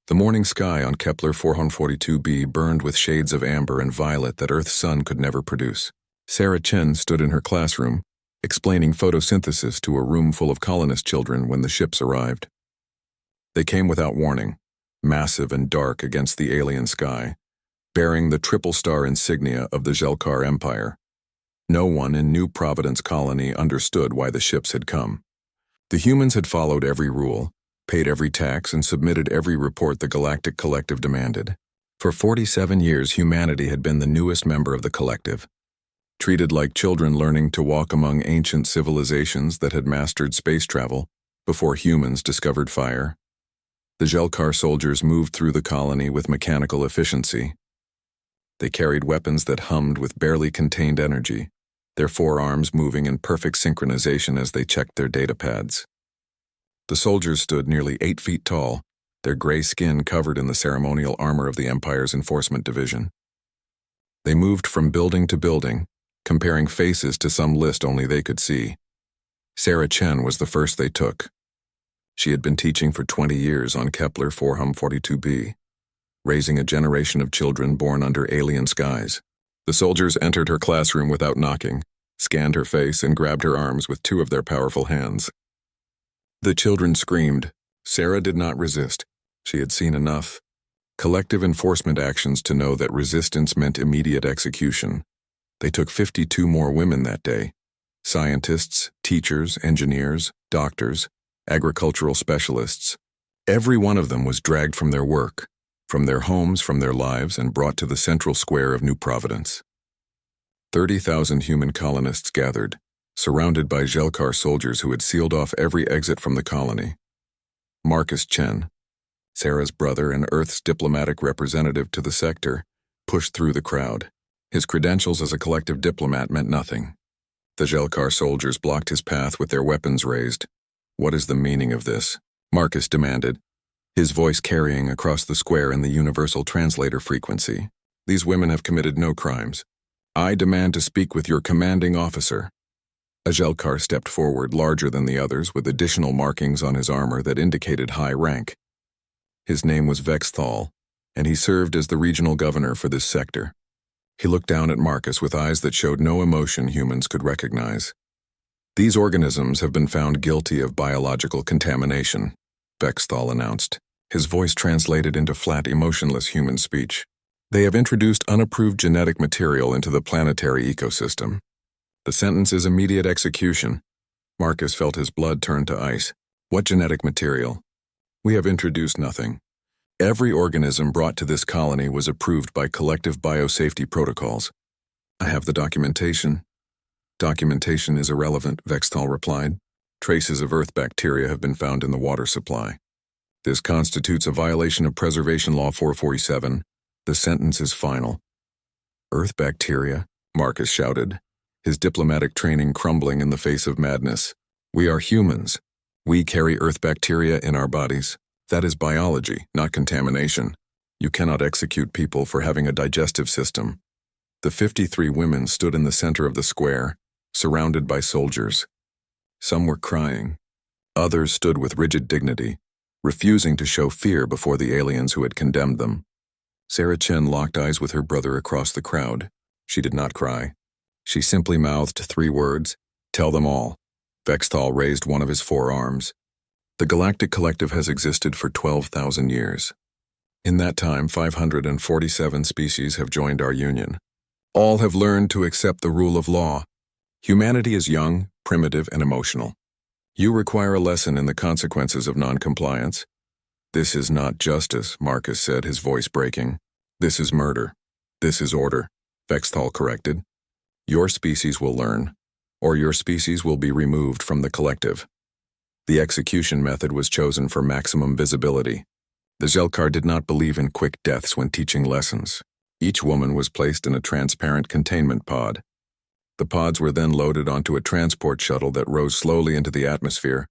The morning sky on Kepler 442b burned with shades of amber and violet that Earth's sun could never produce. Sarah Chen stood in her classroom, explaining photosynthesis to a room full of colonist children when the ships arrived. They came without warning, massive and dark against the alien sky, bearing the triple star insignia of the Xelkar Empire. No one in New Providence Colony understood why the ships had come. The humans had followed every rule, paid every tax, and submitted every report the Galactic Collective demanded. For 47 years, humanity had been the newest member of the collective, treated like children learning to walk among ancient civilizations that had mastered space travel before humans discovered fire. The Xelkar soldiers moved through the colony with mechanical efficiency. They carried weapons that hummed with barely contained energy, their forearms moving in perfect synchronization as they checked their data pads. The soldiers stood nearly 8 feet tall, their gray skin covered in the ceremonial armor of the Empire's Enforcement Division. They moved from building to building, comparing faces to some list only they could see. Sarah Chen was the first they took. She had been teaching for 20 years on Kepler 442b, raising a generation of children born under alien skies. The soldiers entered her classroom without knocking, scanned her face, and grabbed her arms with 2 of their powerful hands. The children screamed. Sarah did not resist. She had seen enough collective enforcement actions to know that resistance meant immediate execution. They took 52 more women that day. Scientists, teachers, engineers, doctors, agricultural specialists. Every one of them was dragged from their work, from their homes, from their lives, and brought to the central square of New Providence. 30,000 human colonists gathered, surrounded by Xelkar soldiers who had sealed off every exit from the colony. Marcus Chen, Sarah's brother and Earth's diplomatic representative to the sector, pushed through the crowd. His credentials as a collective diplomat meant nothing. The Xelkar soldiers blocked his path with their weapons raised. "What is the meaning of this?" Marcus demanded, his voice carrying across the square in the universal translator frequency. "These women have committed no crimes. I demand to speak with your commanding officer." A Xelkar stepped forward, larger than the others, with additional markings on his armor that indicated high rank. His name was Vexthal, and he served as the regional governor for this sector. He looked down at Marcus with eyes that showed no emotion humans could recognize. "These organisms have been found guilty of biological contamination," Vexthal announced. His voice translated into flat, emotionless human speech. "They have introduced unapproved genetic material into the planetary ecosystem. The sentence is immediate execution." Marcus felt his blood turn to ice. "What genetic material?" "We have introduced nothing. Every organism brought to this colony was approved by collective biosafety protocols." "I have the documentation." "Documentation is irrelevant," Vexthal replied. "Traces of Earth bacteria have been found in the water supply. This constitutes a violation of Preservation Law 447. The sentence is final." "Earth bacteria?" Marcus shouted, his diplomatic training crumbling in the face of madness. "We are humans. We carry Earth bacteria in our bodies. That is biology, not contamination. You cannot execute people for having a digestive system." The 53 women stood in the center of the square, surrounded by soldiers. Some were crying. Others stood with rigid dignity, refusing to show fear before the aliens who had condemned them. Sarah Chen locked eyes with her brother across the crowd. She did not cry. She simply mouthed 3 words, "Tell them all." Vexthal raised one of his forearms. "The Galactic Collective has existed for 12,000 years. In that time, 547 species have joined our union. All have learned to accept the rule of law. Humanity is young, primitive, and emotional. You require a lesson in the consequences of non-compliance." "This is not justice," Marcus said, his voice breaking. "This is murder. This is order," Vexthal corrected. "Your species will learn, or your species will be removed from the collective." The execution method was chosen for maximum visibility. The Xelkar did not believe in quick deaths when teaching lessons. Each woman was placed in a transparent containment pod. The pods were then loaded onto a transport shuttle that rose slowly into the atmosphere,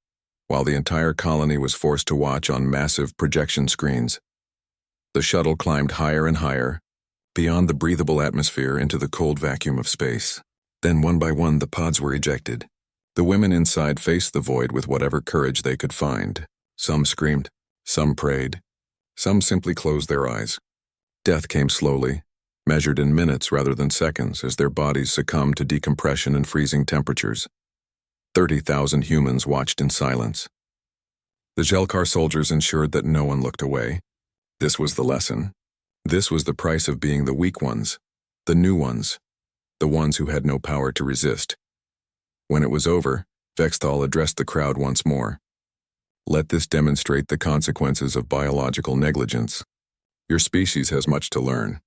while the entire colony was forced to watch on massive projection screens. The shuttle climbed higher and higher, beyond the breathable atmosphere into the cold vacuum of space. Then one by one the pods were ejected. The women inside faced the void with whatever courage they could find. Some screamed, some prayed, Some simply closed their eyes. Death came slowly, measured in minutes rather than seconds as their bodies succumbed to decompression and freezing temperatures. 30,000 humans watched in silence. The Jelkar soldiers ensured that no one looked away. This was the lesson. This was the price of being the weak ones, the new ones, the ones who had no power to resist. When it was over, Vexthal addressed the crowd once more. Let this demonstrate the consequences of biological negligence. Your species has much to learn.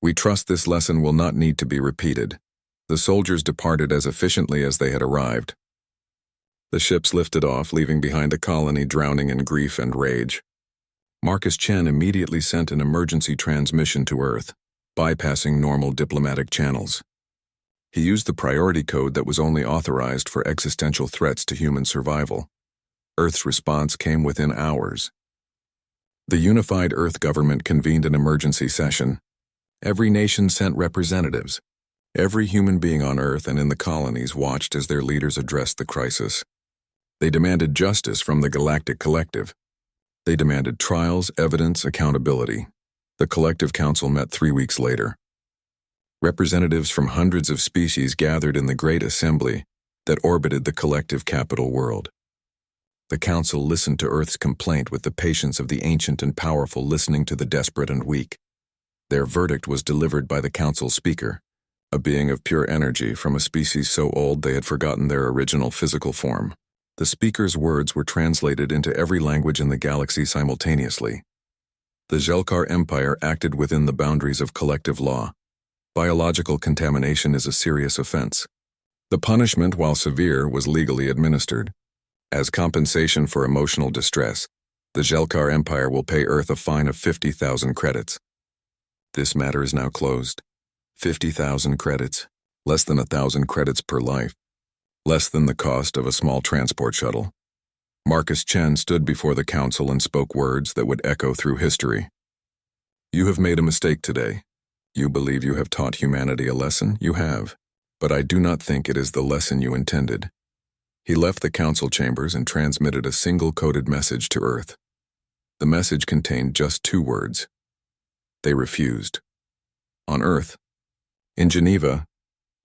We trust this lesson will not need to be repeated. The soldiers departed as efficiently as they had arrived. The ships lifted off, leaving behind the colony drowning in grief and rage. Marcus Chen immediately sent an emergency transmission to Earth, bypassing normal diplomatic channels. He used the priority code that was only authorized for existential threats to human survival. Earth's response came within hours. The unified Earth government convened an emergency session. Every nation sent representatives. Every human being on Earth and in the colonies watched as their leaders addressed the crisis. They demanded justice from the Galactic Collective. They demanded trials, evidence, accountability. The Collective Council met 3 weeks later. Representatives from hundreds of species gathered in the Great Assembly that orbited the collective capital world. The Council listened to Earth's complaint with the patience of the ancient and powerful listening to the desperate and weak. Their verdict was delivered by the Council's speaker, a being of pure energy from a species so old they had forgotten their original physical form. The speaker's words were translated into every language in the galaxy simultaneously. The Jelkar Empire acted within the boundaries of collective law. Biological contamination is a serious offense. The punishment, while severe, was legally administered. As compensation for emotional distress, the Jelkar Empire will pay Earth a fine of 50,000 credits. This matter is now closed. 50,000 credits, less than 1,000 credits per life. Less than the cost of a small transport shuttle. Marcus Chen stood before the council and spoke words that would echo through history. You have made a mistake today. You believe you have taught humanity a lesson? You have. But I do not think it is the lesson you intended. He left the council chambers and transmitted a single coded message to Earth. The message contained just 2 words. They refused. On Earth. In Geneva,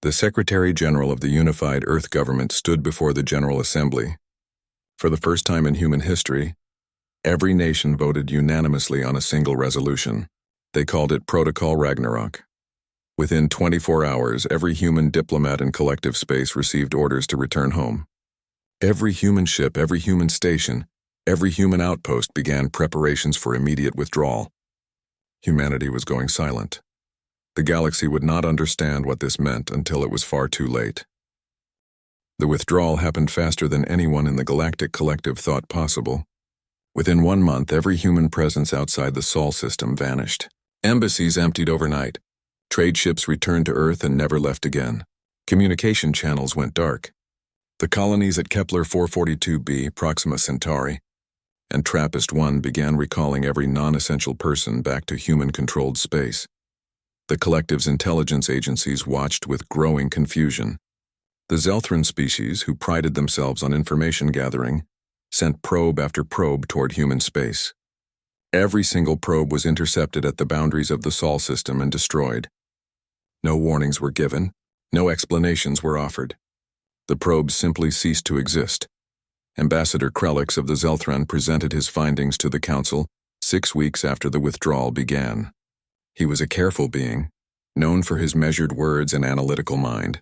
the Secretary General of the Unified Earth Government stood before the General Assembly. For the first time in human history, every nation voted unanimously on a single resolution. They called it Protocol Ragnarok. Within 24 hours, every human diplomat in collective space received orders to return home. Every human ship, every human station, every human outpost began preparations for immediate withdrawal. Humanity was going silent. The galaxy would not understand what this meant until it was far too late. The withdrawal happened faster than anyone in the Galactic Collective thought possible. Within 1 month, every human presence outside the Sol system vanished. Embassies emptied overnight. Trade ships returned to Earth and never left again. Communication channels went dark. The colonies at Kepler 442b, Proxima Centauri, and TRAPPIST-1 began recalling every non-essential person back to human-controlled space. The Collective's intelligence agencies watched with growing confusion. The Zelthran species, who prided themselves on information gathering, sent probe after probe toward human space. Every single probe was intercepted at the boundaries of the Sol system and destroyed. No warnings were given, no explanations were offered. The probes simply ceased to exist. Ambassador Krelix of the Zelthran presented his findings to the Council 6 weeks after the withdrawal began. He was a careful being, known for his measured words and analytical mind.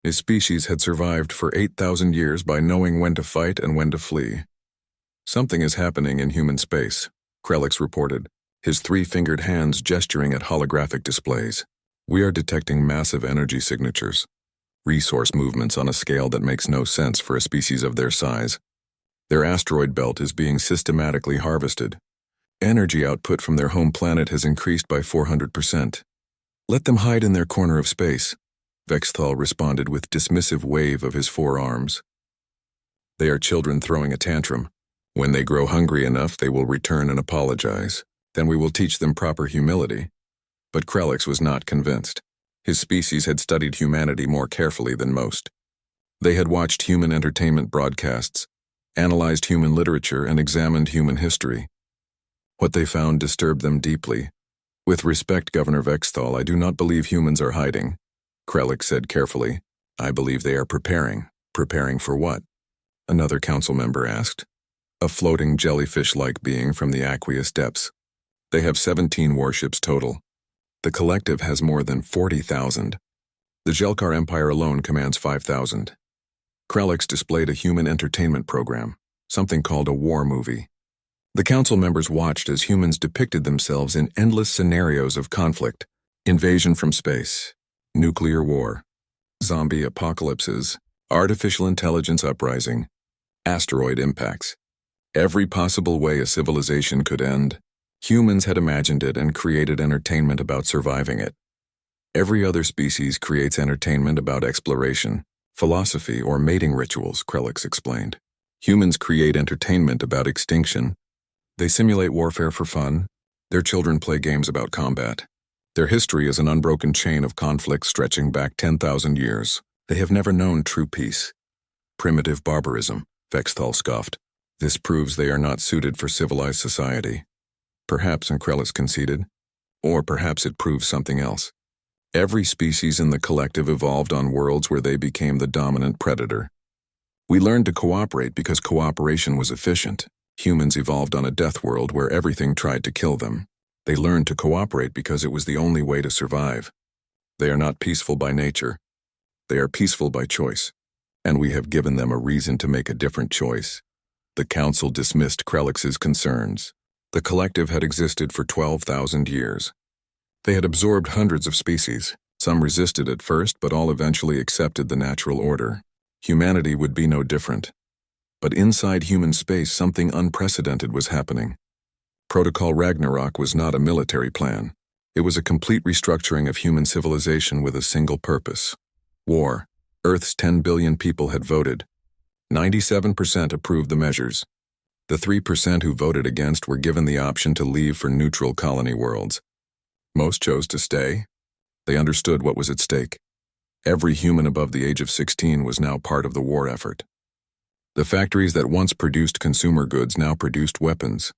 His species had survived for 8,000 years by knowing when to fight and when to flee. Something is happening in human space, Krelix reported, his 3-fingered hands gesturing at holographic displays. We are detecting massive energy signatures, resource movements on a scale that makes no sense for a species of their size. Their asteroid belt is being systematically harvested. Energy output from their home planet has increased by 400%. Let them hide in their corner of space, Vexthal responded with dismissive wave of his 4 arms. They are children throwing a tantrum. When they grow hungry enough, they will return and apologize. Then we will teach them proper humility. But Krelix was not convinced. His species had studied humanity more carefully than most. They had watched human entertainment broadcasts, analyzed human literature, and examined human history. What they found disturbed them deeply. "With respect, Governor Vexthal, I do not believe humans are hiding," Krellick said carefully. "I believe they are preparing." "Preparing for what?" another council member asked. "A floating jellyfish-like being from the aqueous depths. They have 17 warships total. The collective has more than 40,000. The Jelkar Empire alone commands 5,000. Krellick's displayed a human entertainment program, something called a war movie. The council members watched as humans depicted themselves in endless scenarios of conflict: invasion from space, nuclear war, zombie apocalypses, artificial intelligence uprising, asteroid impacts. Every possible way a civilization could end, humans had imagined it and created entertainment about surviving it. Every other species creates entertainment about exploration, philosophy, or mating rituals, Krellick explained. Humans create entertainment about extinction. They simulate warfare for fun. Their children play games about combat. Their history is an unbroken chain of conflict stretching back 10,000 years. They have never known true peace. Primitive barbarism, Vexthal scoffed. This proves they are not suited for civilized society. Perhaps, and Krellick conceded. Or perhaps it proves something else. Every species in the collective evolved on worlds where they became the dominant predator. We learned to cooperate because cooperation was efficient. Humans evolved on a death world where everything tried to kill them. They learned to cooperate because it was the only way to survive. They are not peaceful by nature. They are peaceful by choice. And we have given them a reason to make a different choice. The council dismissed Krellick's concerns. The collective had existed for 12,000 years. They had absorbed hundreds of species. Some resisted at first, but all eventually accepted the natural order. Humanity would be no different. But inside human space, something unprecedented was happening. Protocol Ragnarok was not a military plan. It was a complete restructuring of human civilization with a single purpose: war. Earth's 10 billion people had voted. 97% approved the measures. The 3% who voted against were given the option to leave for neutral colony worlds. Most chose to stay. They understood what was at stake. Every human above the age of 16 was now part of the war effort. The factories that once produced consumer goods now produced weapons.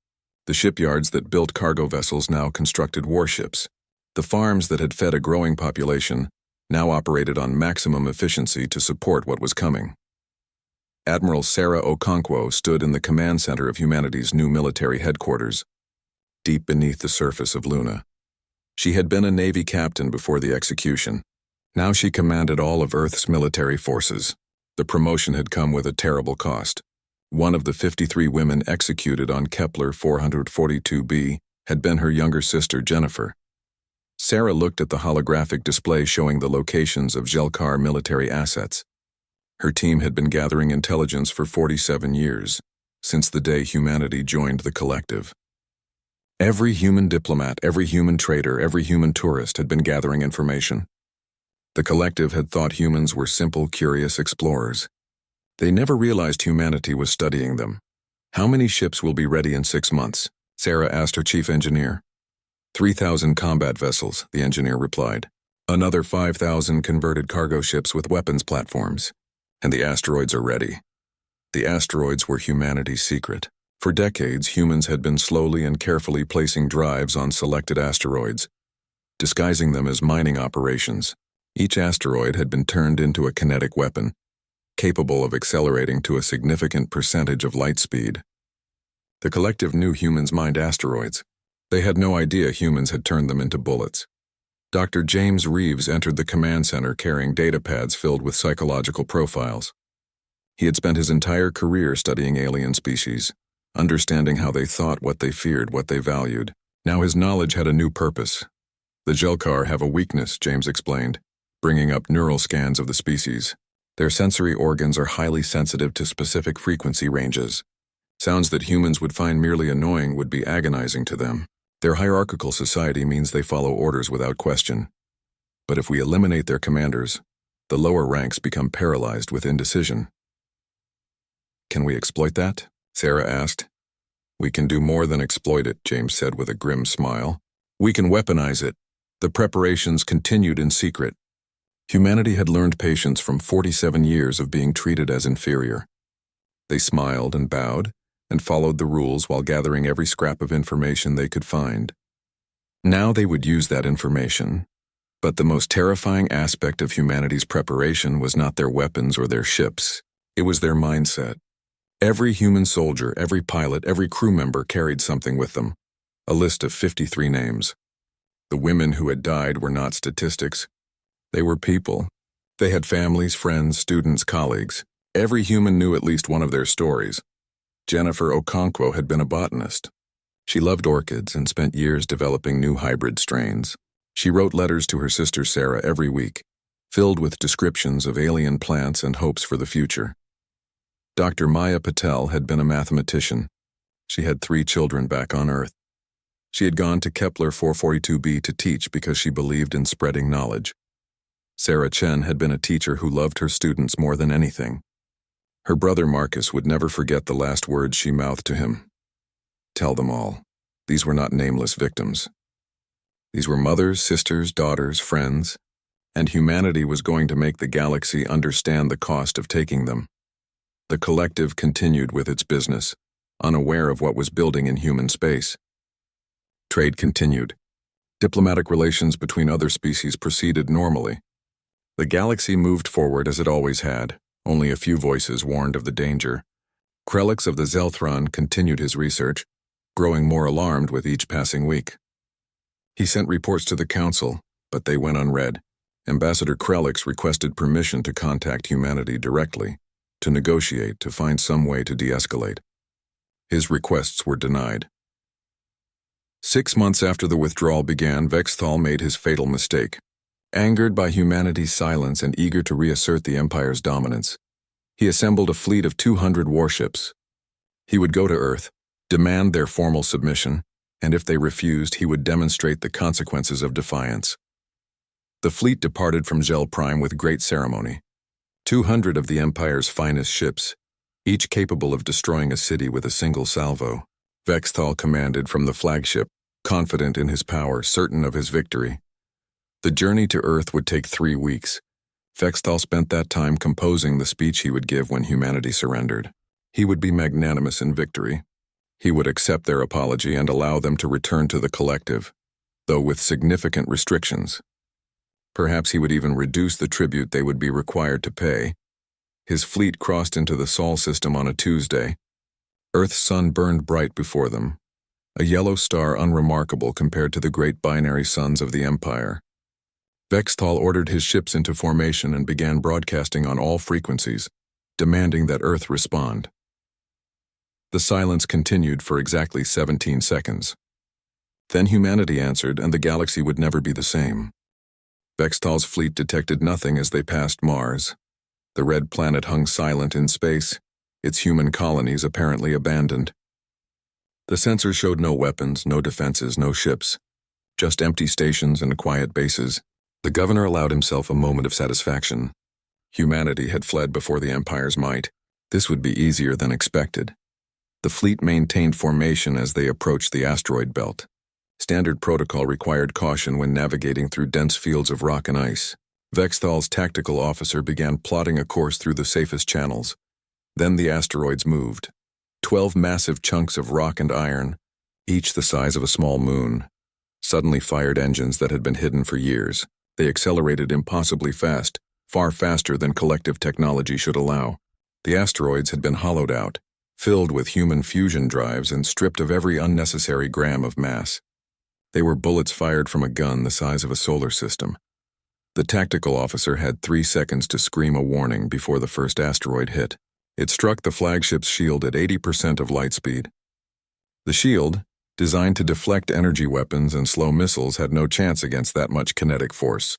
The shipyards that built cargo vessels now constructed warships. The farms that had fed a growing population now operated on maximum efficiency to support what was coming. Admiral Sarah Okonkwo stood in the command center of humanity's new military headquarters, deep beneath the surface of Luna. She had been a Navy captain before the execution. Now she commanded all of Earth's military forces. The promotion had come with a terrible cost. One of the 53 women executed on Kepler 442b had been her younger sister, Jennifer. Sarah looked at the holographic display showing the locations of Jelkar military assets. Her team had been gathering intelligence for 47 years, since the day humanity joined the collective. Every human diplomat, every human trader, every human tourist had been gathering information. The collective had thought humans were simple, curious explorers. They never realized humanity was studying them. "How many ships will be ready in 6 months?" Sarah asked her chief engineer. 3,000 combat vessels, the engineer replied. Another 5,000 converted cargo ships with weapons platforms. And the asteroids are ready. The asteroids were humanity's secret. For decades, humans had been slowly and carefully placing drives on selected asteroids, disguising them as mining operations. Each asteroid had been turned into a kinetic weapon, capable of accelerating to a significant percentage of light speed. The collective knew humans mined asteroids. They had no idea humans had turned them into bullets. Dr. James Reeves entered the command center carrying data pads filled with psychological profiles. He had spent his entire career studying alien species, understanding how they thought, what they feared, what they valued. Now his knowledge had a new purpose. "The Jelkar have a weakness," James explained, bringing up neural scans of the species. "Their sensory organs are highly sensitive to specific frequency ranges. Sounds that humans would find merely annoying would be agonizing to them. Their hierarchical society means they follow orders without question. But if we eliminate their commanders, the lower ranks become paralyzed with indecision." "Can we exploit that?" Sarah asked. "We can do more than exploit it," James said with a grim smile. "We can weaponize it." The preparations continued in secret. Humanity had learned patience from 47 years of being treated as inferior. They smiled and bowed, and followed the rules while gathering every scrap of information they could find. Now they would use that information, but the most terrifying aspect of humanity's preparation was not their weapons or their ships. It was their mindset. Every human soldier, every pilot, every crew member carried something with them, a list of 53 names. The women who had died were not statistics. They were people. They had families, friends, students, colleagues. Every human knew at least one of their stories. Jennifer Okonkwo had been a botanist. She loved orchids and spent years developing new hybrid strains. She wrote letters to her sister Sarah every week, filled with descriptions of alien plants and hopes for the future. Dr. Maya Patel had been a mathematician. She had 3 children back on Earth. She had gone to Kepler 442b to teach because she believed in spreading knowledge. Sarah Chen had been a teacher who loved her students more than anything. Her brother Marcus would never forget the last words she mouthed to him. Tell them all. These were not nameless victims. These were mothers, sisters, daughters, friends, and humanity was going to make the galaxy understand the cost of taking them. The collective continued with its business, unaware of what was building in human space. Trade continued. Diplomatic relations between other species proceeded normally. The galaxy moved forward as it always had. Only a few voices warned of the danger. Krelix of the Zelthron continued his research, growing more alarmed with each passing week. He sent reports to the Council, but they went unread. Ambassador Krelix requested permission to contact humanity directly, to negotiate, to find some way to de-escalate. His requests were denied. 6 months after the withdrawal began, Vexthal made his fatal mistake. Angered by humanity's silence and eager to reassert the Empire's dominance, he assembled a fleet of 200 warships. He would go to Earth, demand their formal submission, and if they refused, he would demonstrate the consequences of defiance. The fleet departed from Gel Prime with great ceremony. 200 of the Empire's finest ships, each capable of destroying a city with a single salvo. Vexthal commanded from the flagship, confident in his power, certain of his victory. The journey to Earth would take 3 weeks. Vexthal spent that time composing the speech he would give when humanity surrendered. He would be magnanimous in victory. He would accept their apology and allow them to return to the collective, though with significant restrictions. Perhaps he would even reduce the tribute they would be required to pay. His fleet crossed into the Sol system on a Tuesday. Earth's sun burned bright before them, a yellow star unremarkable compared to the great binary suns of the Empire. Vexthal ordered his ships into formation and began broadcasting on all frequencies, demanding that Earth respond. The silence continued for exactly 17 seconds. Then humanity answered, and the galaxy would never be the same. Vexthal's fleet detected nothing as they passed Mars. The red planet hung silent in space, its human colonies apparently abandoned. The sensors showed no weapons, no defenses, no ships, just empty stations and quiet bases. The governor allowed himself a moment of satisfaction. Humanity had fled before the Empire's might. This would be easier than expected. The fleet maintained formation as they approached the asteroid belt. Standard protocol required caution when navigating through dense fields of rock and ice. Vexthal's tactical officer began plotting a course through the safest channels. Then the asteroids moved. 12 massive chunks of rock and iron, each the size of a small moon, suddenly fired engines that had been hidden for years. They accelerated impossibly fast, far faster than collective technology should allow. The asteroids had been hollowed out, filled with human fusion drives and stripped of every unnecessary gram of mass. They were bullets fired from a gun the size of a solar system. The tactical officer had 3 seconds to scream a warning before the first asteroid hit. It struck the flagship's shield at 80% of light speed. The shield, designed to deflect energy weapons and slow missiles, had no chance against that much kinetic force.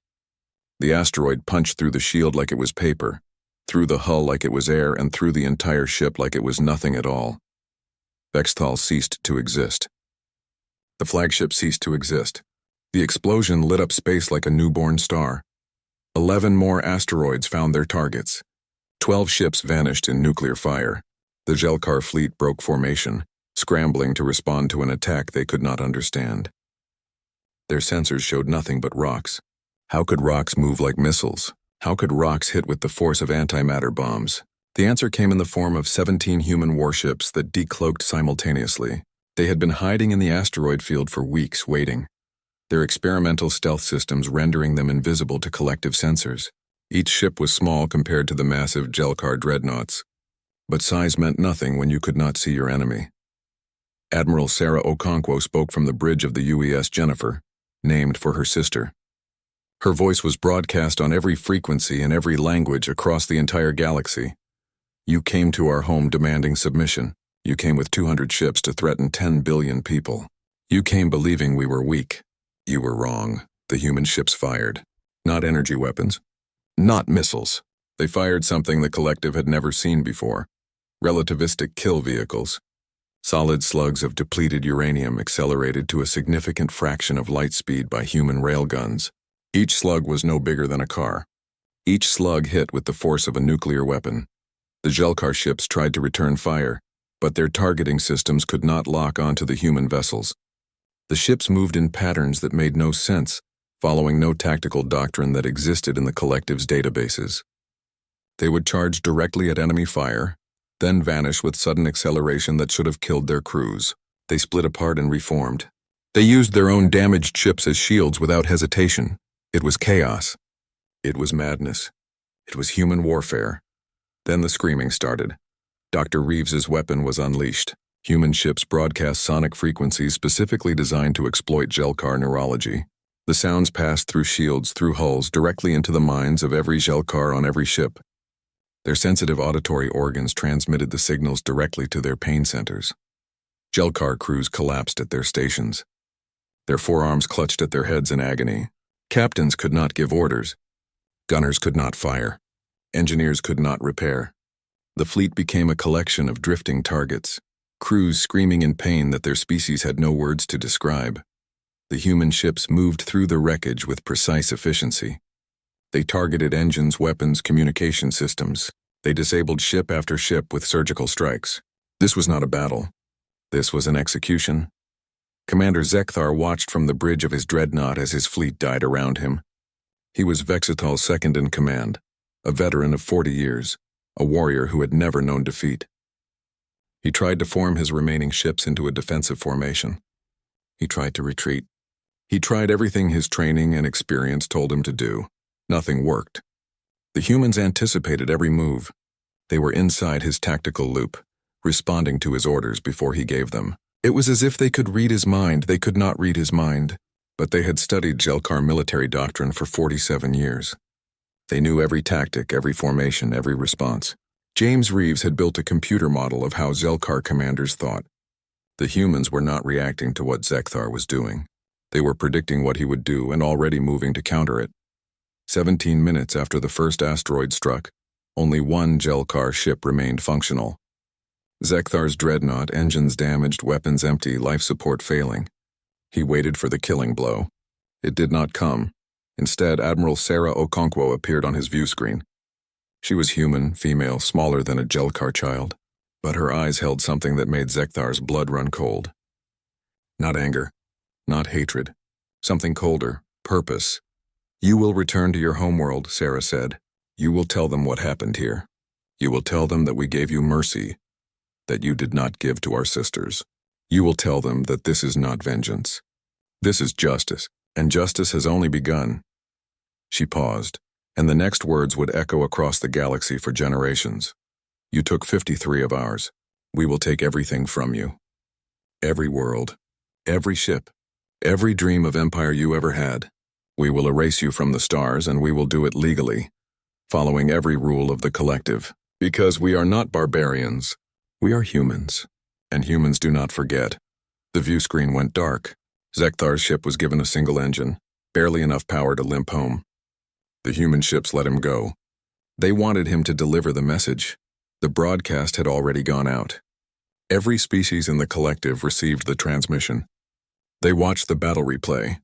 The asteroid punched through the shield like it was paper, through the hull like it was air, and through the entire ship like it was nothing at all. Vexthal ceased to exist. The flagship ceased to exist. The explosion lit up space like a newborn star. 11 more asteroids found their targets. 12 ships vanished in nuclear fire. The Gelkar fleet broke formation, scrambling to respond to an attack they could not understand. Their sensors showed nothing but rocks. How could rocks move like missiles? How could rocks hit with the force of antimatter bombs? The answer came in the form of 17 human warships that decloaked simultaneously. They had been hiding in the asteroid field for weeks, waiting, their experimental stealth systems rendering them invisible to collective sensors. Each ship was small compared to the massive Jelkar dreadnoughts, but size meant nothing when you could not see your enemy. Admiral Sarah Okonkwo spoke from the bridge of the UES Jennifer, named for her sister. Her voice was broadcast on every frequency and every language across the entire galaxy. You came to our home demanding submission. You came with 200 ships to threaten 10 billion people. You came believing we were weak. You were wrong. The human ships fired. Not energy weapons. Not missiles. They fired something the collective had never seen before. Relativistic kill vehicles. Solid slugs of depleted uranium accelerated to a significant fraction of light speed by human railguns. Each slug was no bigger than a car. Each slug hit with the force of a nuclear weapon. The Jelkar ships tried to return fire, but their targeting systems could not lock onto the human vessels. The ships moved in patterns that made no sense, following no tactical doctrine that existed in the collective's databases. They would charge directly at enemy fire, then vanish with sudden acceleration that should have killed their crews. They split apart and reformed. They used their own damaged ships as shields without hesitation. It was chaos. It was madness. It was human warfare. Then the screaming started. Dr. Reeves's weapon was unleashed. Human ships broadcast sonic frequencies specifically designed to exploit Jelkar neurology. The sounds passed through shields, through hulls, directly into the minds of every Jelkar on every ship. Their sensitive auditory organs transmitted the signals directly to their pain centers. Jelkar crews collapsed at their stations. Their forearms clutched at their heads in agony. Captains could not give orders. Gunners could not fire. Engineers could not repair. The fleet became a collection of drifting targets, crews screaming in pain that their species had no words to describe. The human ships moved through the wreckage with precise efficiency. They targeted engines, weapons, communication systems. They disabled ship after ship with surgical strikes. This was not a battle. This was an execution. Commander Zekthar watched from the bridge of his dreadnought as his fleet died around him. He was Vexital's second in command, a veteran of 40 years, a warrior who had never known defeat. He tried to form his remaining ships into a defensive formation. He tried to retreat. He tried everything his training and experience told him to do. Nothing worked. The humans anticipated every move. They were inside his tactical loop, responding to his orders before he gave them. It was as if they could read his mind. They could not read his mind, but they had studied Jelkar military doctrine for 47 years. They knew every tactic, every formation, every response. James Reeves had built a computer model of how Jelkar commanders thought. The humans were not reacting to what Zekthar was doing. They were predicting what he would do and already moving to counter it. 17 minutes after the first asteroid struck, only one Jelkar ship remained functional. Zekthar's dreadnought, engines damaged, weapons empty, life support failing. He waited for the killing blow. It did not come. Instead, Admiral Sarah Okonkwo appeared on his view screen. She was human, female, smaller than a Jelkar child, but her eyes held something that made Zekthar's blood run cold. Not anger, not hatred, something colder, purpose. "You will return to your homeworld," Sarah said. "You will tell them what happened here. You will tell them that we gave you mercy, that you did not give to our sisters. You will tell them that this is not vengeance. This is justice, and justice has only begun." She paused, and the next words would echo across the galaxy for generations. "You took 53 of ours. We will take everything from you. Every world, every ship, every dream of empire you ever had. We will erase you from the stars, and we will do it legally, following every rule of the collective. Because we are not barbarians. We are humans, and humans do not forget." The view screen went dark. Zekthar's ship was given a single engine, barely enough power to limp home. The human ships let him go. They wanted him to deliver the message. The broadcast had already gone out. Every species in the collective received the transmission. They watched the battle replay.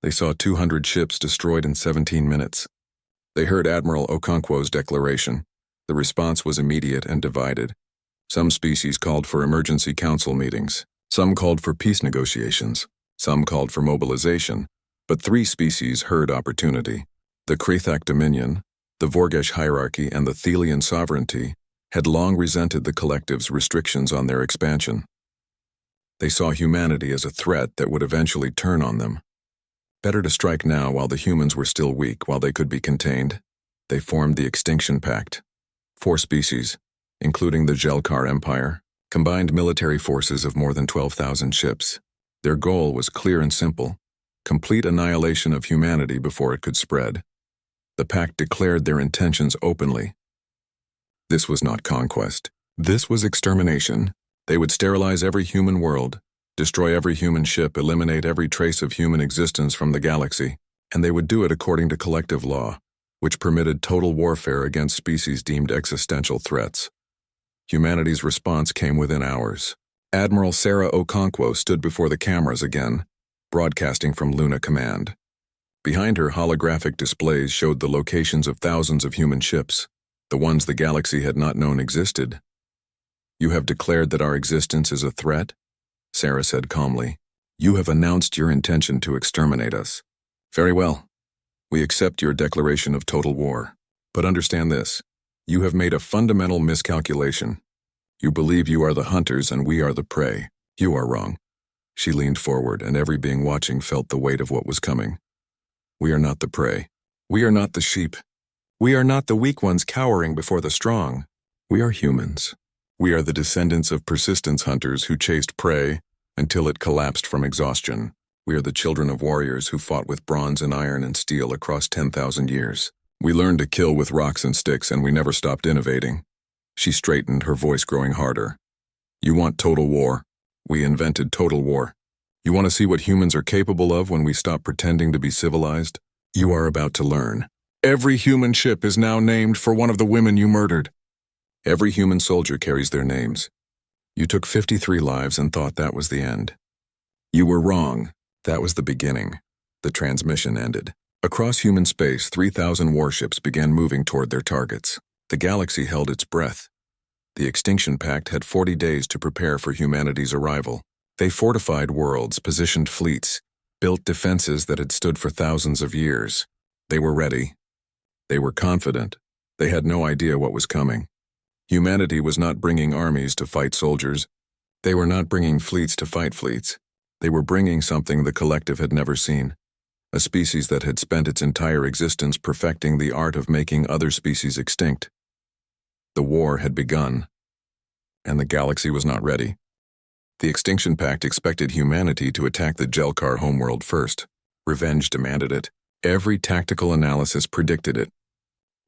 They saw 200 ships destroyed in 17 minutes. They heard Admiral Okonkwo's declaration. The response was immediate and divided. Some species called for emergency council meetings. Some called for peace negotiations. Some called for mobilization. But 3 species heard opportunity. The Krethak Dominion, the Vorgesh hierarchy, and the Thelian sovereignty had long resented the collective's restrictions on their expansion. They saw humanity as a threat that would eventually turn on them. Better to strike now while the humans were still weak, while they could be contained. They formed the Extinction Pact. 4 species, including the Jelkar Empire, combined military forces of more than 12,000 ships. Their goal was clear and simple: complete annihilation of humanity before it could spread. The pact declared their intentions openly. This was not conquest. This was extermination. They would sterilize every human world, destroy every human ship, eliminate every trace of human existence from the galaxy, and they would do it according to collective law, which permitted total warfare against species deemed existential threats. Humanity's response came within hours. Admiral Sarah Okonkwo stood before the cameras again, broadcasting from Luna Command. Behind her, holographic displays showed the locations of thousands of human ships, the ones the galaxy had not known existed. "You have declared that our existence is a threat?" Sarah said calmly. "You have announced your intention to exterminate us. Very well. We accept your declaration of total war. But understand this: you have made a fundamental miscalculation. You believe you are the hunters and we are the prey. You are wrong." She leaned forward, and every being watching felt the weight of what was coming. "We are not the prey. We are not the sheep. We are not the weak ones cowering before the strong. We are humans. We are the descendants of persistence hunters who chased prey until it collapsed from exhaustion. We are the children of warriors who fought with bronze and iron and steel across 10,000 years. We learned to kill with rocks and sticks, and we never stopped innovating." She straightened, her voice growing harder. "You want total war? We invented total war. You want to see what humans are capable of when we stop pretending to be civilized? You are about to learn. Every human ship is now named for one of the women you murdered. Every human soldier carries their names. You took 53 lives and thought that was the end. You were wrong. That was the beginning." The transmission ended. Across human space, 3,000 warships began moving toward their targets. The galaxy held its breath. The Extinction Pact had 40 days to prepare for humanity's arrival. They fortified worlds, positioned fleets, built defenses that had stood for thousands of years. They were ready. They were confident. They had no idea what was coming. Humanity was not bringing armies to fight soldiers. They were not bringing fleets to fight fleets. They were bringing something the collective had never seen. A species that had spent its entire existence perfecting the art of making other species extinct. The war had begun, and the galaxy was not ready. The Extinction Pact expected humanity to attack the Jelkar homeworld first. Revenge demanded it. Every tactical analysis predicted it.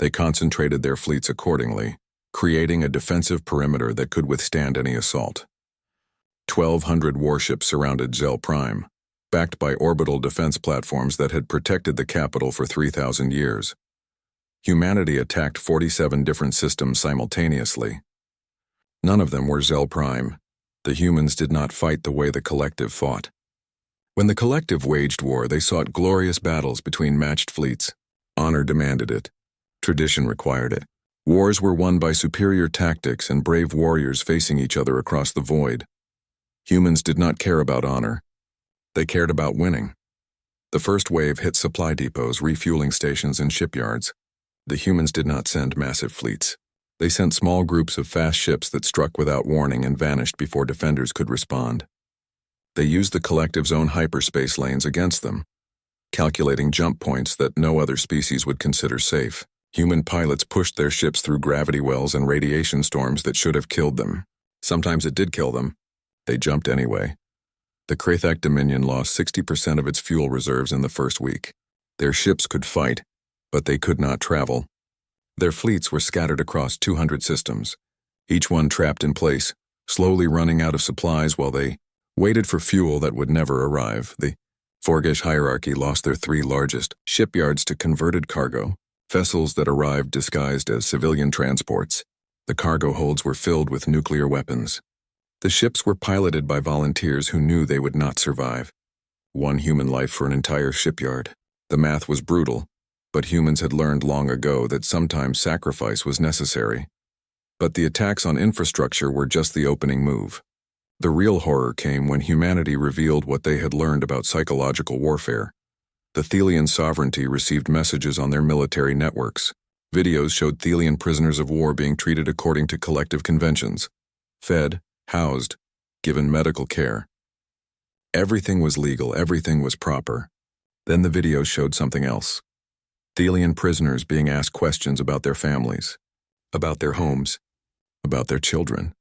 They concentrated their fleets accordingly, creating a defensive perimeter that could withstand any assault. 1,200 warships surrounded Zel Prime, backed by orbital defense platforms that had protected the capital for 3,000 years. Humanity attacked 47 different systems simultaneously. None of them were Zel Prime. The humans did not fight the way the collective fought. When the collective waged war, they sought glorious battles between matched fleets. Honor demanded it. Tradition required it. Wars were won by superior tactics and brave warriors facing each other across the void. Humans did not care about honor. They cared about winning. The first wave hit supply depots, refueling stations, and shipyards. The humans did not send massive fleets. They sent small groups of fast ships that struck without warning and vanished before defenders could respond. They used the collective's own hyperspace lanes against them, calculating jump points that no other species would consider safe. Human pilots pushed their ships through gravity wells and radiation storms that should have killed them. Sometimes it did kill them. They jumped anyway. The Krathak Dominion lost 60% of its fuel reserves in the first week. Their ships could fight, but they could not travel. Their fleets were scattered across 200 systems, each one trapped in place, slowly running out of supplies while they waited for fuel that would never arrive. The Forgish hierarchy lost their 3 largest shipyards to converted cargo, vessels that arrived disguised as civilian transports. The cargo holds were filled with nuclear weapons. The ships were piloted by volunteers who knew they would not survive. 1 human life for an entire shipyard. The math was brutal, but humans had learned long ago that sometimes sacrifice was necessary. But the attacks on infrastructure were just the opening move. The real horror came when humanity revealed what they had learned about psychological warfare. The Thelian sovereignty received messages on their military networks. Videos showed Thelian prisoners of war being treated according to collective conventions. Fed, housed, given medical care. Everything was legal, everything was proper. Then the video showed something else. Thelian prisoners being asked questions about their families, about their homes, about their children.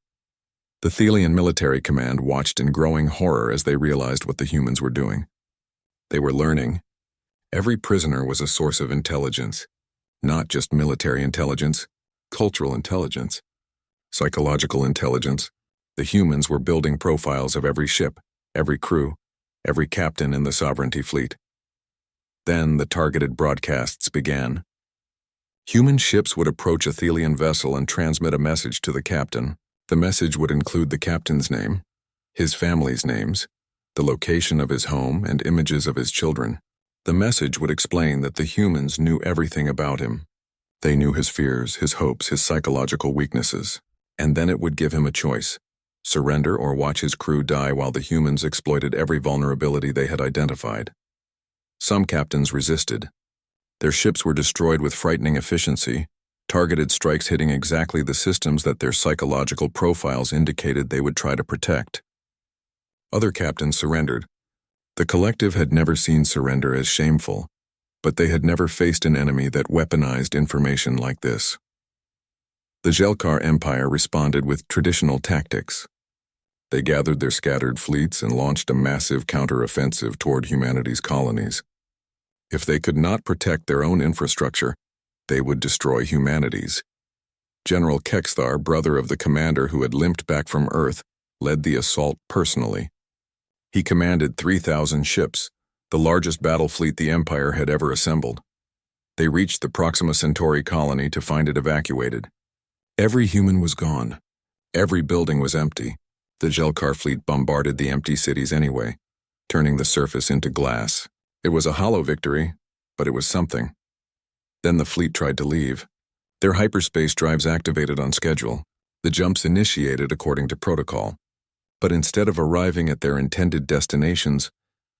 The Thelian military command watched in growing horror as they realized what the humans were doing. They were learning. Every prisoner was a source of intelligence, not just military intelligence, cultural intelligence, psychological intelligence. The humans were building profiles of every ship, every crew, every captain in the sovereignty fleet. Then the targeted broadcasts began. Human ships would approach a Thelian vessel and transmit a message to the captain. The message would include the captain's name, his family's names, the location of his home, and images of his children. The message would explain that the humans knew everything about him. They knew his fears, his hopes, his psychological weaknesses. And then it would give him a choice: surrender or watch his crew die while the humans exploited every vulnerability they had identified. Some captains resisted. Their ships were destroyed with frightening efficiency, targeted strikes hitting exactly the systems that their psychological profiles indicated they would try to protect. Other captains surrendered. The collective had never seen surrender as shameful, but they had never faced an enemy that weaponized information like this. The Jelkar Empire responded with traditional tactics. They gathered their scattered fleets and launched a massive counter-offensive toward humanity's colonies. If they could not protect their own infrastructure, they would destroy humanity's. General Kexthar, brother of the commander who had limped back from Earth, led the assault personally. He commanded 3,000 ships, the largest battle fleet the Empire had ever assembled. They reached the Proxima Centauri colony to find it evacuated. Every human was gone. Every building was empty. The Jelkar fleet bombarded the empty cities anyway, turning the surface into glass. It was a hollow victory, but it was something. Then the fleet tried to leave. Their hyperspace drives activated on schedule, the jumps initiated according to protocol. But instead of arriving at their intended destinations,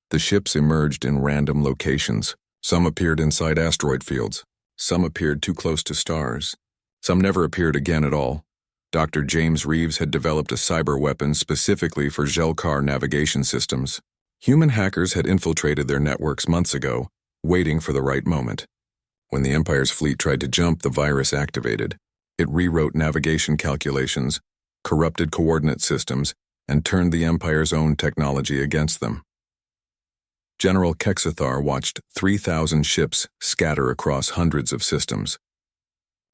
the ships emerged in random locations. Some appeared inside asteroid fields. Some appeared too close to stars. Some never appeared again at all. Dr. James Reeves had developed a cyber weapon specifically for Jelkar navigation systems. Human hackers had infiltrated their networks months ago, waiting for the right moment. When the Empire's fleet tried to jump, the virus activated. It rewrote navigation calculations, corrupted coordinate systems, and turned the Empire's own technology against them. General Kexthar watched 3,000 ships scatter across hundreds of systems.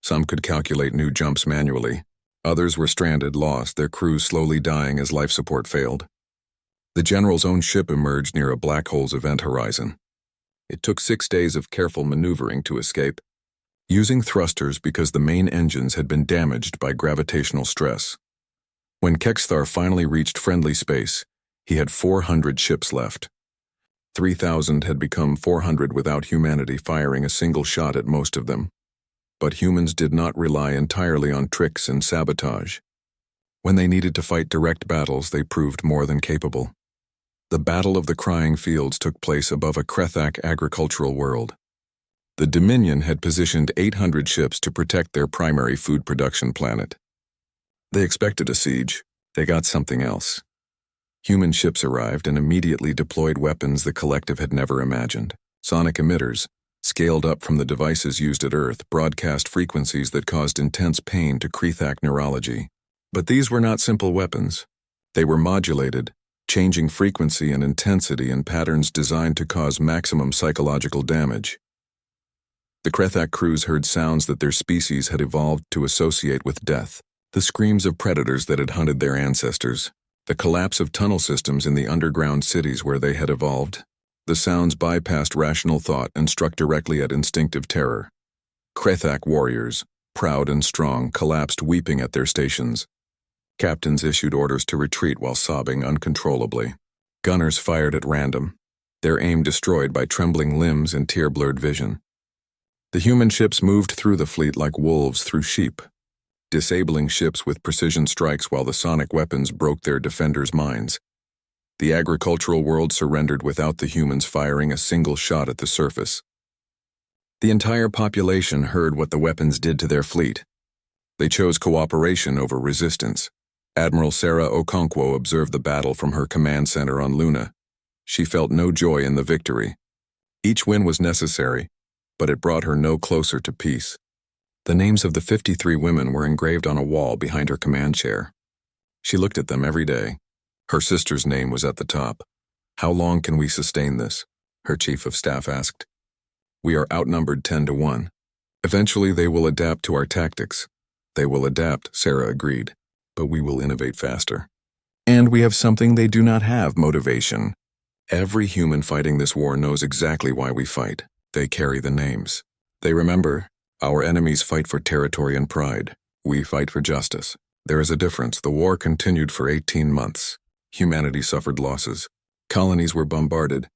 Some could calculate new jumps manually. Others were stranded, lost, their crews slowly dying as life support failed. The general's own ship emerged near a black hole's event horizon. It took 6 days of careful maneuvering to escape, using thrusters because the main engines had been damaged by gravitational stress. When Kexthar finally reached friendly space, he had 400 ships left. 3,000 had become 400 without humanity firing a single shot at most of them. But humans did not rely entirely on tricks and sabotage. When they needed to fight direct battles, they proved more than capable. The Battle of the Crying Fields took place above a Krethak agricultural world. The Dominion had positioned 800 ships to protect their primary food production planet. They expected a siege. They got something else. Human ships arrived and immediately deployed weapons the collective had never imagined. Sonic emitters, scaled up from the devices used at Earth, broadcast frequencies that caused intense pain to Krethak neurology. But these were not simple weapons. They were modulated, changing frequency and intensity in patterns designed to cause maximum psychological damage. The Krethak crews heard sounds that their species had evolved to associate with death. The screams of predators that had hunted their ancestors, the collapse of tunnel systems in the underground cities where they had evolved. The sounds bypassed rational thought and struck directly at instinctive terror. Krethak warriors, proud and strong, collapsed weeping at their stations. Captains issued orders to retreat while sobbing uncontrollably. Gunners fired at random, their aim destroyed by trembling limbs and tear-blurred vision. The human ships moved through the fleet like wolves through sheep, disabling ships with precision strikes while the sonic weapons broke their defenders' minds. The agricultural world surrendered without the humans firing a single shot at the surface. The entire population heard what the weapons did to their fleet. They chose cooperation over resistance. Admiral Sarah Okonkwo observed the battle from her command center on Luna. She felt no joy in the victory. Each win was necessary, but it brought her no closer to peace. The names of the 53 women were engraved on a wall behind her command chair. She looked at them every day. Her sister's name was at the top. "How long can we sustain this?" her chief of staff asked. "We are outnumbered 10-1. Eventually they will adapt to our tactics." "They will adapt," Sarah agreed, "but we will innovate faster. And we have something they do not have: motivation. Every human fighting this war knows exactly why we fight. They carry the names. They remember, our enemies fight for territory and pride. We fight for justice. There is a difference. The war continued for 18 months. Humanity suffered losses. Colonies were bombarded.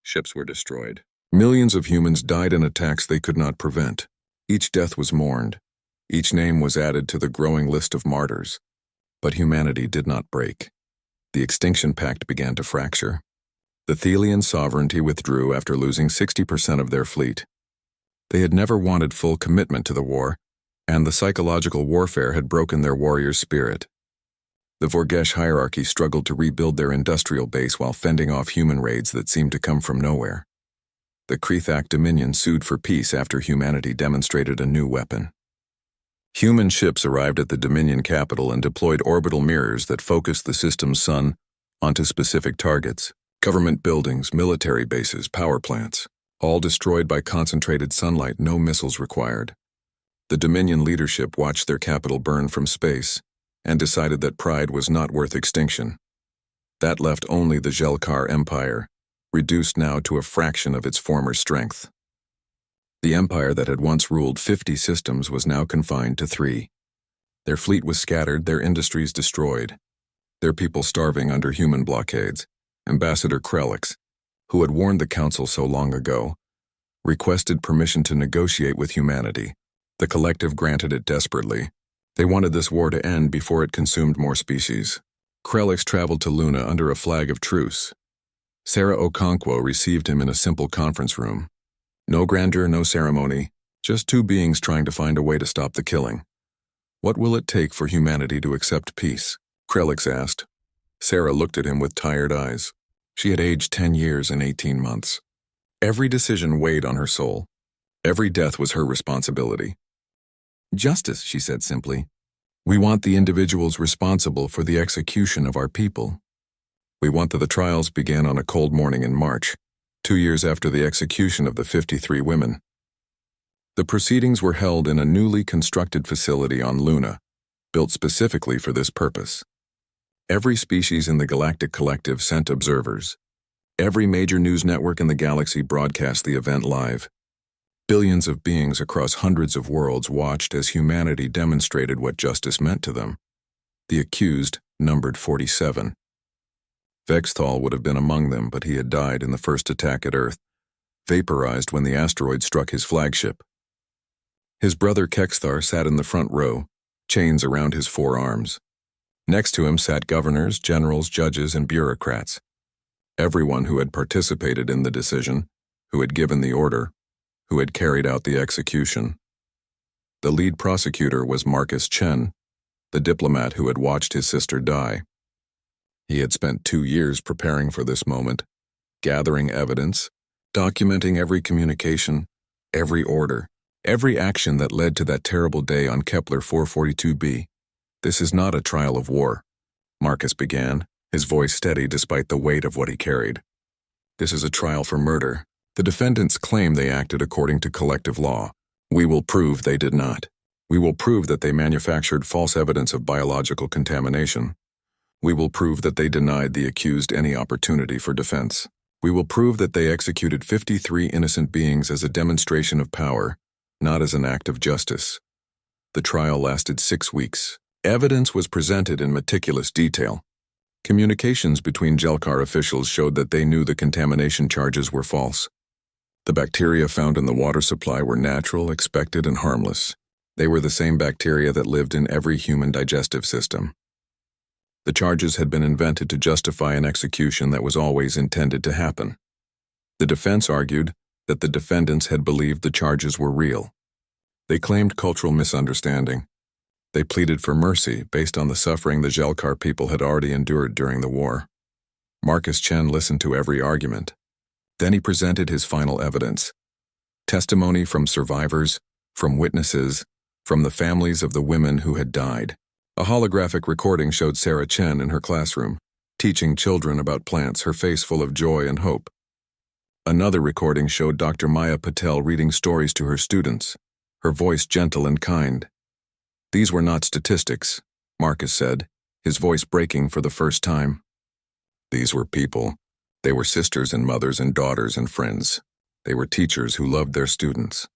Ships were destroyed. Millions of humans died in attacks they could not prevent. Each death was mourned. Each name was added to the growing list of martyrs. But humanity did not break. The Extinction Pact began to fracture. The Thelian sovereignty withdrew after losing 60% of their fleet. They had never wanted full commitment to the war, and the psychological warfare had broken their warrior spirit. The Vorgesh hierarchy struggled to rebuild their industrial base while fending off human raids that seemed to come from nowhere. The Krethak Dominion sued for peace after humanity demonstrated a new weapon. Human ships arrived at the Dominion capital and deployed orbital mirrors that focused the system's sun onto specific targets: government buildings, military bases, power plants, all destroyed by concentrated sunlight, no missiles required. The Dominion leadership watched their capital burn from space and decided that pride was not worth extinction. That left only the Jelkar Empire, reduced now to a fraction of its former strength. The empire that had once ruled 50 systems was now confined to 3. Their fleet was scattered, their industries destroyed, their people starving under human blockades. Ambassador Krelix, who had warned the council so long ago, requested permission to negotiate with humanity. The collective granted it desperately. They wanted this war to end before it consumed more species. Krelix traveled to Luna under a flag of truce. Sarah Okonkwo received him in a simple conference room. No grandeur, no ceremony, just two beings trying to find a way to stop the killing. "What will it take for humanity to accept peace?" Krelix asked. Sarah looked at him with tired eyes. She had aged 10 years in 18 months. Every decision weighed on her soul. Every death was her responsibility. "Justice," she said simply. "We want the individuals responsible for the execution of our people. We want that the trials began on a cold morning in March, 2 years after the execution of the 53 women. The proceedings were held in a newly constructed facility on Luna, built specifically for this purpose. Every species in the Galactic Collective sent observers. Every major news network in the galaxy broadcast the event live. Billions of beings across hundreds of worlds watched as humanity demonstrated what justice meant to them. The accused numbered 47. Vexthal would have been among them, but he had died in the first attack at Earth, vaporized when the asteroid struck his flagship. His brother Kexthar sat in the front row, chains around his forearms. Next to him sat governors, generals, judges, and bureaucrats. Everyone who had participated in the decision, who had given the order, who had carried out the execution. The lead prosecutor was Marcus Chen, the diplomat who had watched his sister die. He had spent 2 years preparing for this moment, gathering evidence, documenting every communication, every order, every action that led to that terrible day on Kepler 442b. "This is not a trial of war," Marcus began, his voice steady despite the weight of what he carried. "This is a trial for murder. The defendants claim they acted according to collective law. We will prove they did not. We will prove that they manufactured false evidence of biological contamination. We will prove that they denied the accused any opportunity for defense. We will prove that they executed 53 innocent beings as a demonstration of power, not as an act of justice." The trial lasted 6 weeks. Evidence was presented in meticulous detail. Communications between Jelkar officials showed that they knew the contamination charges were false. The bacteria found in the water supply were natural, expected, and harmless. They were the same bacteria that lived in every human digestive system. The charges had been invented to justify an execution that was always intended to happen. The defense argued that the defendants had believed the charges were real. They claimed cultural misunderstanding. They pleaded for mercy based on the suffering the Gelkar people had already endured during the war. Marcus Chen listened to every argument. Then he presented his final evidence. Testimony from survivors, from witnesses, from the families of the women who had died. A holographic recording showed Sarah Chen in her classroom, teaching children about plants, her face full of joy and hope. Another recording showed Dr. Maya Patel reading stories to her students, her voice gentle and kind. These were not statistics, Marcus said, his voice breaking for the first time. These were people. They were sisters and mothers and daughters and friends. They were teachers who loved their students.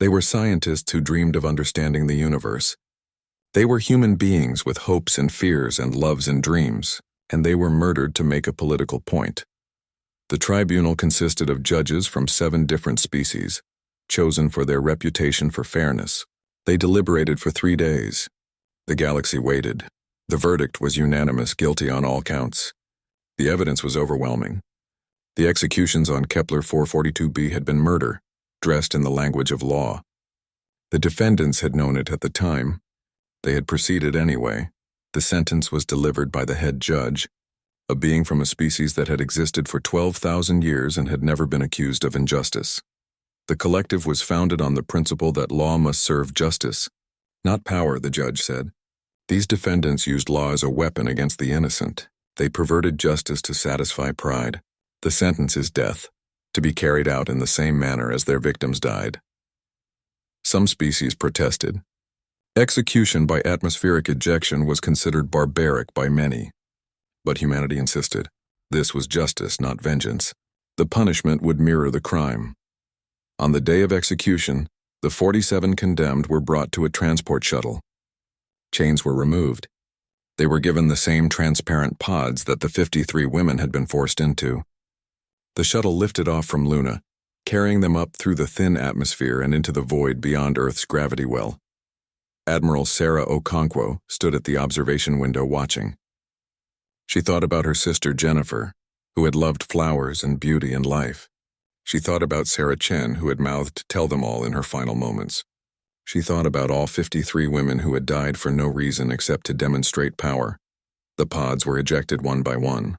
They were scientists who dreamed of understanding the universe. They were human beings with hopes and fears and loves and dreams, and they were murdered to make a political point. The tribunal consisted of judges from 7 different species, chosen for their reputation for fairness. They deliberated for 3 days. The galaxy waited. The verdict was unanimous, guilty on all counts. The evidence was overwhelming. The executions on Kepler 442b had been murder, dressed in the language of law. The defendants had known it at the time. They had proceeded anyway. The sentence was delivered by the head judge, a being from a species that had existed for 12,000 years and had never been accused of injustice. The collective was founded on the principle that law must serve justice, not power, the judge said. These defendants used law as a weapon against the innocent. They perverted justice to satisfy pride. The sentence is death, to be carried out in the same manner as their victims died. Some species protested. Execution by atmospheric ejection was considered barbaric by many. But humanity insisted. This was justice, not vengeance. The punishment would mirror the crime. On the day of execution, the 47 condemned were brought to a transport shuttle. Chains were removed. They were given the same transparent pods that the 53 women had been forced into. The shuttle lifted off from Luna, carrying them up through the thin atmosphere and into the void beyond Earth's gravity well. Admiral Sarah Okonkwo stood at the observation window watching. She thought about her sister Jennifer, who had loved flowers and beauty and life. She thought about Sarah Chen, who had mouthed "tell them all" in her final moments. She thought about all 53 women who had died for no reason except to demonstrate power. The pods were ejected one by one.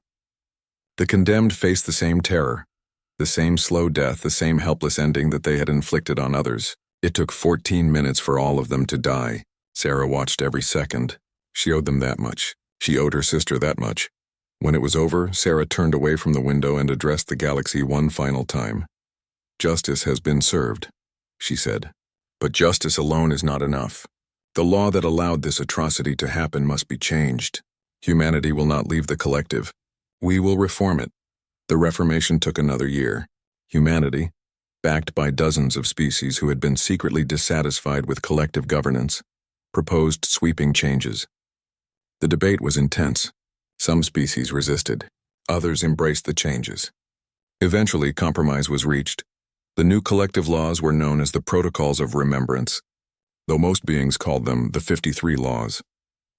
The condemned faced the same terror, the same slow death, the same helpless ending that they had inflicted on others. It took 14 minutes for all of them to die. Sarah watched every second. She owed them that much. She owed her sister that much. When it was over, Sarah turned away from the window and addressed the galaxy one final time. "Justice has been served," she said. "But justice alone is not enough. The law that allowed this atrocity to happen must be changed. Humanity will not leave the collective. We will reform it." The reformation took another year. Humanity, backed by dozens of species who had been secretly dissatisfied with collective governance, proposed sweeping changes. The debate was intense. Some species resisted. Others embraced the changes. Eventually, compromise was reached. The new collective laws were known as the Protocols of Remembrance, though most beings called them the 53 Laws.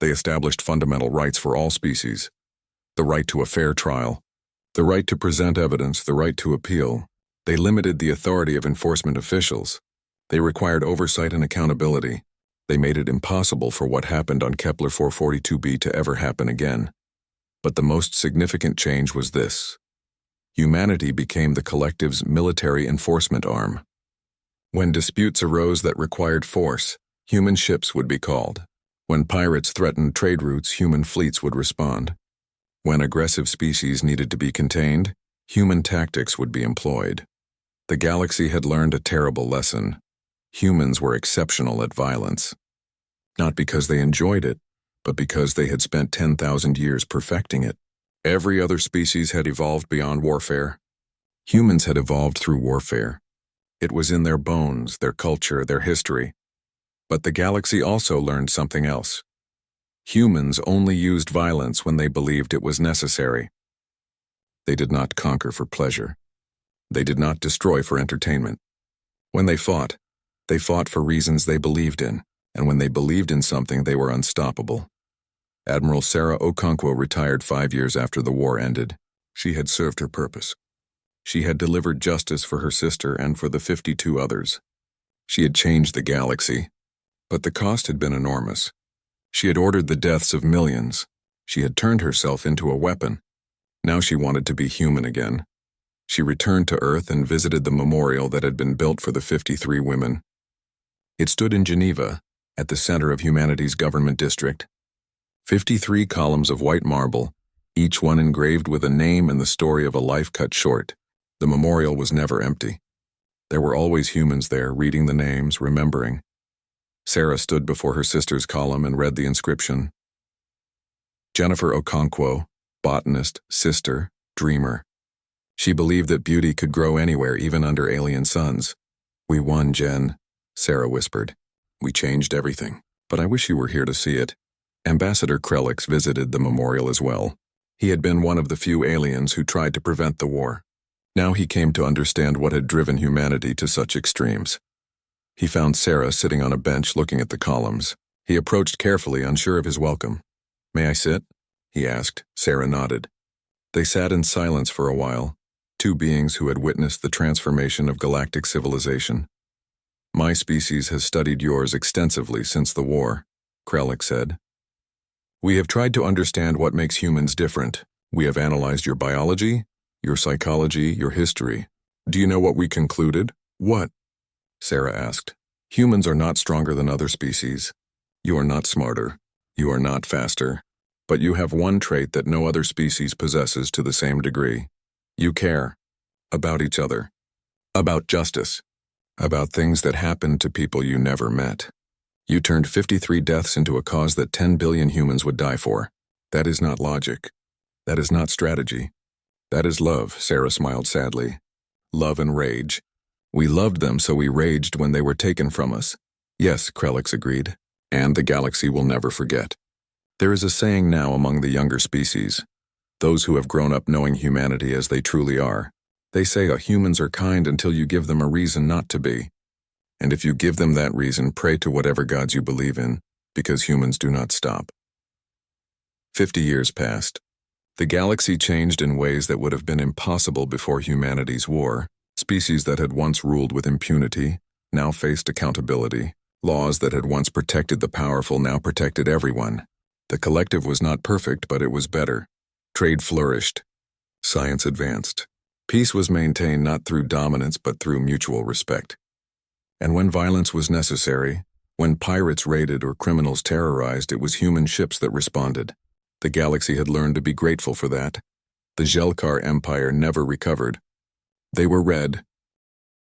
They established fundamental rights for all species: the right to a fair trial, the right to present evidence, the right to appeal. They limited the authority of enforcement officials. They required oversight and accountability. They made it impossible for what happened on Kepler 442b to ever happen again. But the most significant change was this: humanity became the collective's military enforcement arm. When disputes arose that required force, human ships would be called. When pirates threatened trade routes, human fleets would respond. When aggressive species needed to be contained, human tactics would be employed. The galaxy had learned a terrible lesson. Humans were exceptional at violence. Not because they enjoyed it, but because they had spent 10,000 years perfecting it. Every other species had evolved beyond warfare. Humans had evolved through warfare. It was in their bones, their culture, their history. But the galaxy also learned something else. Humans only used violence when they believed it was necessary. They did not conquer for pleasure. They did not destroy for entertainment. When they fought for reasons they believed in, and when they believed in something, they were unstoppable. Admiral Sarah Okonkwo retired 5 years after the war ended. She had served her purpose. She had delivered justice for her sister and for the 52 others. She had changed the galaxy, but the cost had been enormous. She had ordered the deaths of millions. She had turned herself into a weapon. Now she wanted to be human again. She returned to Earth and visited the memorial that had been built for the 53 women. It stood in Geneva, at the center of humanity's government district. 53 columns of white marble, each one engraved with a name and the story of a life cut short. The memorial was never empty. There were always humans there, reading the names, remembering. Sarah stood before her sister's column and read the inscription. Jennifer Okonkwo, botanist, sister, dreamer. She believed that beauty could grow anywhere, even under alien suns. "We won, Jen," Sarah whispered. "We changed everything, but I wish you were here to see it." Ambassador Krelix visited the memorial as well. He had been one of the few aliens who tried to prevent the war. Now he came to understand what had driven humanity to such extremes. He found Sarah sitting on a bench looking at the columns. He approached carefully, unsure of his welcome. "May I sit?" he asked. Sarah nodded. They sat in silence for a while, two beings who had witnessed the transformation of galactic civilization. "My species has studied yours extensively since the war," Krelix said. "We have tried to understand what makes humans different. We have analyzed your biology, your psychology, your history. Do you know what we concluded?" "What?" Sarah asked. "Humans are not stronger than other species. You are not smarter. You are not faster. But you have one trait that no other species possesses to the same degree. You care. About each other. About justice. About things that happened to people you never met. You turned 53 deaths into a cause that 10 billion humans would die for. That is not logic. That is not strategy. That is love," Sarah smiled sadly. "Love and rage. We loved them, so we raged when they were taken from us." "Yes," Krelix agreed. "And the galaxy will never forget." There is a saying now among the younger species, those who have grown up knowing humanity as they truly are. They say humans are kind until you give them a reason not to be. And if you give them that reason, pray to whatever gods you believe in, because humans do not stop. 50 years passed. The galaxy changed in ways that would have been impossible before humanity's war. Species that had once ruled with impunity now faced accountability. Laws that had once protected the powerful now protected everyone. The collective was not perfect, but it was better. Trade flourished. Science advanced. Peace was maintained not through dominance but through mutual respect. And when violence was necessary, when pirates raided or criminals terrorized, it was human ships that responded. The galaxy had learned to be grateful for that. The Jelkar Empire never recovered. They were red,